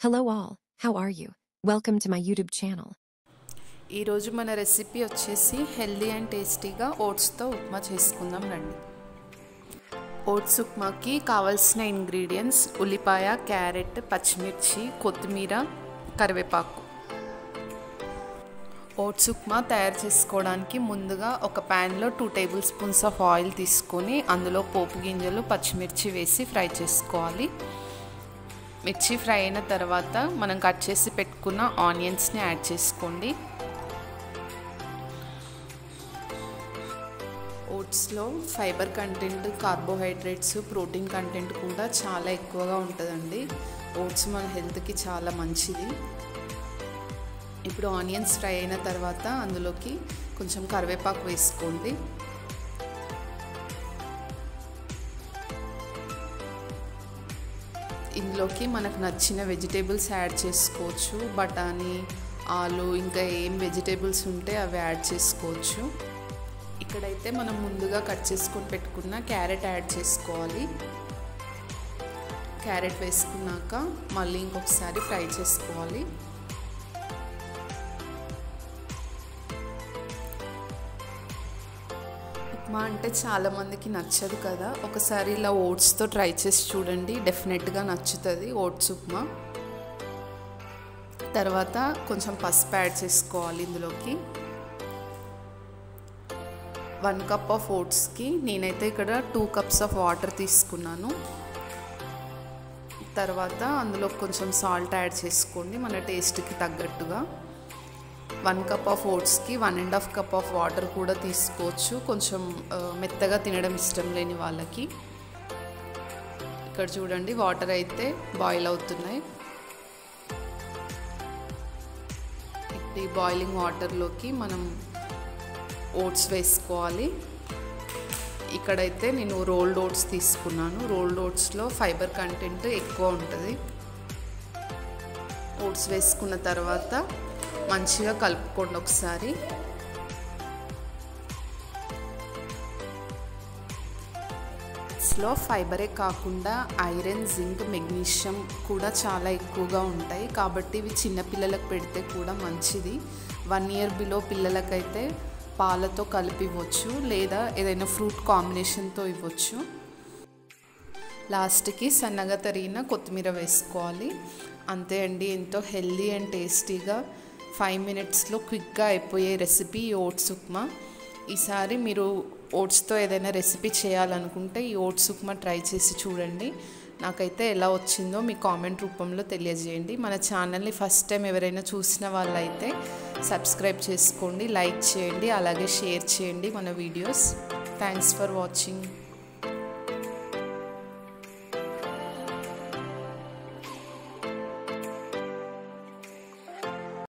Hello all, how are you? Welcome to my YouTube channel. ఈ రోజు మన recipe వచ్చేసి హెల్దీ అండ్ టేస్టీగా ఓట్స్తో ఉప్మా చేసుకుందాం రండి. ఓట్స్ ఉప్మాకి కావాల్సిన ఇంగ్రీడియంట్స్ ఉల్లిపాయ, క్యారెట్, పచ్చిమిర్చి, కొత్తిమీర, కరివేపాకు. ఓట్స్ ఉప్మా తయారు చేసుకోవడానికి ముందుగా ఒక ప్యాన్లో 2 టేబుల్ స్పూన్స్ ఆఫ్ ఆయిల్ తీసుకొని అందులో పోపు గింజలు, పచ్చిమిర్చి వేసి ఫ్రై చేసుకోవాలి. మిర్చి ఫ్రై అయిన తర్వాత మనం కట్ చేసి పెట్టుకున్న ఆనియన్స్ని యాడ్ చేసుకోండి. ఓట్స్లో fibre content, carbohydrates, protein content కూడా చాలా ఎక్కువగా ఉంటుందండి. ఓట్స్ మన హెల్త్కి చాలా మంచిది. ఇప్పుడు ఆనియన్స్ ఫ్రై అయిన తర్వాత అందులోకి కొంచెం కరివేపాకు వేసుకోండి. ఇందులోకి మనకు నచ్చిన వెజిటేబుల్స్ యాడ్ చేసుకోవచ్చు. బఠానీ, ఆలు, ఇంకా ఏం వెజిటేబుల్స్ ఉంటే అవి యాడ్ చేసుకోవచ్చు. ఇక్కడైతే మనం ముందుగా కట్ చేసుకొని పెట్టుకున్న క్యారెట్ యాడ్ చేసుకోవాలి. క్యారెట్ వేసుకున్నాక మళ్ళీ ఇంకొకసారి ఫ్రై చేసుకోవాలి. ఉప్మా అంటే చాలామందికి నచ్చదు కదా, ఒకసారి ఇలా ఓట్స్తో ట్రై చేసి చూడండి, డెఫినెట్గా నచ్చుతుంది ఓట్స్ ఉప్మా. తర్వాత కొంచెం పసుపు యాడ్ చేసుకోవాలి. ఇందులోకి 1 కప్ ఆఫ్ ఓట్స్కి నేనైతే ఇక్కడ 2 కప్స్ ఆఫ్ వాటర్ తీసుకున్నాను. తర్వాత అందులో కొంచెం సాల్ట్ యాడ్ చేసుకోండి మన టేస్ట్కి తగ్గట్టుగా. 1 కప్ ఆఫ్ ఓట్స్కి 1.5 కప్ ఆఫ్ వాటర్ కూడా తీసుకోవచ్చు, కొంచెం మెత్తగా తినడం ఇష్టం లేని వాళ్ళకి. ఇక్కడ చూడండి వాటర్ అయితే బాయిల్ అవుతున్నాయి. ఈ బాయిలింగ్ వాటర్లోకి మనం ఓట్స్ వేసుకోవాలి. ఇక్కడైతే నేను రోల్డ్ ఓట్స్ తీసుకున్నాను. రోల్డ్ ఓట్స్లో ఫైబర్ కంటెంట్ ఎక్కువ ఉంటుంది. ఓట్స్ వేసుకున్న తర్వాత మంచిగా కలుపుకోండి ఒకసారి. ఓట్స్లో ఫైబరే కాకుండా ఐరన్, జింక్, మెగ్నీషియం కూడా చాలా ఎక్కువగా ఉంటాయి. కాబట్టి ఇవి చిన్నపిల్లలకు పెడితే కూడా మంచిది. 1 ఇయర్ బిలో పిల్లలకైతే పాలతో కలిపి ఇవ్వచ్చు, లేదా ఏదైనా ఫ్రూట్ కాంబినేషన్తో ఇవ్వచ్చు. లాస్ట్కి సన్నగా తరిగిన కొత్తిమీర వేసుకోవాలి. అంతే అండి, ఎంతో హెల్దీ అండ్ టేస్టీగా 5 మినిట్స్లో క్విక్గా అయిపోయే రెసిపీ ఓట్స్ ఉప్మా. ఈసారి మీరు ఓట్స్తో ఏదైనా రెసిపీ చేయాలనుకుంటే ఈ ఓట్స్ ఉప్మా ట్రై చేసి చూడండి. నాకైతే ఎలా వచ్చిందో మీ కామెంట్ రూపంలో తెలియజేయండి. మన ఛానల్ని ఫస్ట్ టైం ఎవరైనా చూసిన వాళ్ళైతే సబ్స్క్రైబ్ చేసుకోండి, లైక్ చేయండి, అలాగే షేర్ చేయండి మన వీడియోస్. Thanks for watching.